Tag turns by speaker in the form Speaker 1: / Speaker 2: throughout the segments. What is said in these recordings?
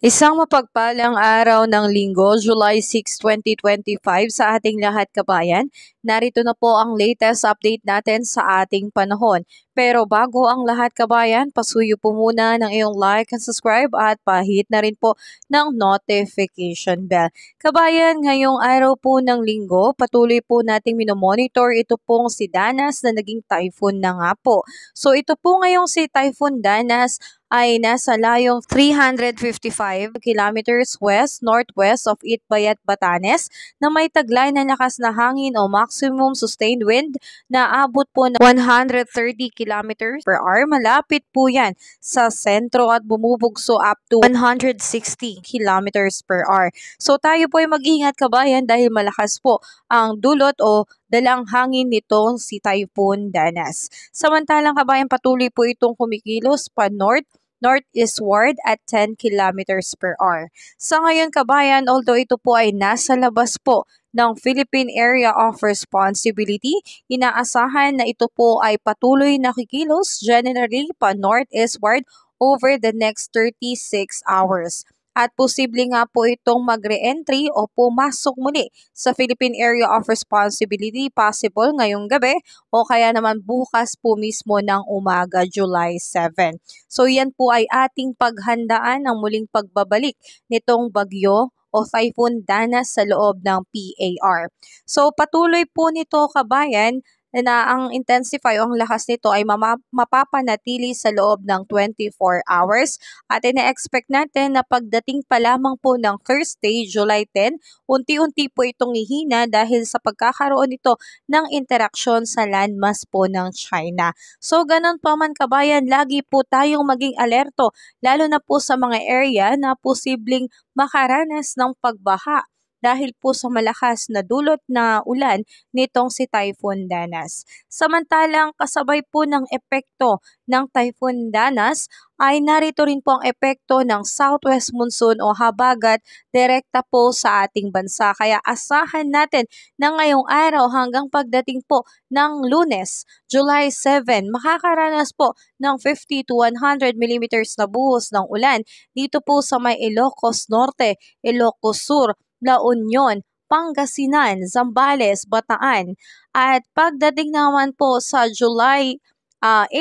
Speaker 1: Isang mapagpalang araw ng Linggo, July 6, 2025 sa ating lahat kabayan. Narito na po ang latest update natin sa ating panahon. Pero bago ang lahat kabayan, pasuyo po muna ng iyong like and subscribe at pahit na rin po ng notification bell. Kabayan, ngayong araw po ng Linggo, patuloy po nating minomonitor ito pong si Danas na naging typhoon na nga po. So ito po ngayong si Typhoon Danas ay nasa layong 355 kilometers west-northwest of Itbayat, Batanes na may taglay na lakas na hangin o maximum sustained wind na abot po ng 130 kilometers per hour. Malapit po yan sa sentro at bumubugso up to 160 kilometers per hour. So tayo po ay mag-ingat kabayan dahil malakas po ang dulot o dalang hangin nitong si Typhoon Danas. Samantalang kabayan, patuloy po itong kumikilos pa northeastward at 10 kilometers per hour. Sa ngayon kabayan, although ito po ay nasa labas po ng Philippine Area of Responsibility, inaasahan na ito po ay patuloy na kikilos generally pa northeastward over the next 36 hours. At posible nga po itong mag-re-entry o pumasok muli sa Philippine Area of Responsibility possible ngayong gabi o kaya naman bukas po mismo ng umaga, July 7. So yan po ay ating paghandaan ng muling pagbabalik nitong bagyo o Typhoon Danas sa loob ng PAR. So patuloy po nito kabayan na ang intensify o ang lakas nito ay mapapanatili sa loob ng 24 hours at ina-expect natin na pagdating pa lamang po ng Thursday, July 10, unti-unti po itong hihina dahil sa pagkakaroon nito ng interaksyon sa landmass po ng China. So ganun pa man kabayan, lagi po tayong maging alerto lalo na po sa mga area na posibleng makaranas ng pagbaha dahil po sa malakas na dulot na ulan nitong si Typhoon Danas. Samantalang kasabay po ng epekto ng Typhoon Danas ay narito rin po ang epekto ng southwest monsoon o habagat direkta po sa ating bansa. Kaya asahan natin na ngayong araw hanggang pagdating po ng Lunes, July 7, makakaranas po ng 50 to 100 millimeters na buhos ng ulan dito po sa may Ilocos Norte, Ilocos Sur, La Union, Pangasinan, Zambales, Bataan. At pagdating naman po sa July 8,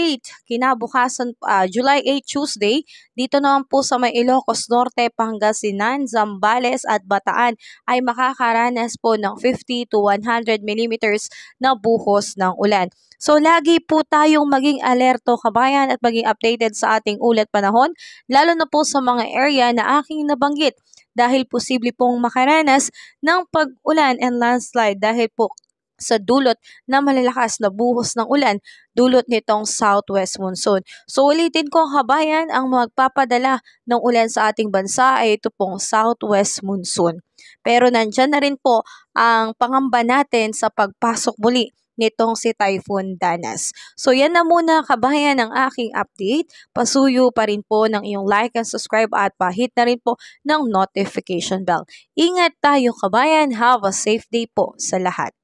Speaker 1: kinabukasan July 8 Tuesday, dito naman po sa may Ilocos Norte, Pangasinan, Zambales at Bataan ay makakaranas po ng 50 to 100 millimeters na buhos ng ulan. So lagi po tayong maging alerto kabayan at maging updated sa ating ulat panahon, lalo na po sa mga area na aking nabanggit dahil posible pong makaranas ng pag-ulan and landslide dahil po sa dulot na malalakas na buhos ng ulan dulot nitong southwest monsoon. So ulitin ko kabayan, ang magpapadala ng ulan sa ating bansa ay ito pong southwest monsoon. Pero nandyan na rin po ang pangamba natin sa pagpasok muli nitong si Typhoon Danas. So yan na muna kabayan ang aking update. Pasuyo pa rin po ng iyong like and subscribe at pahit na rin po ng notification bell. Ingat tayo kabayan. Have a safe day po sa lahat.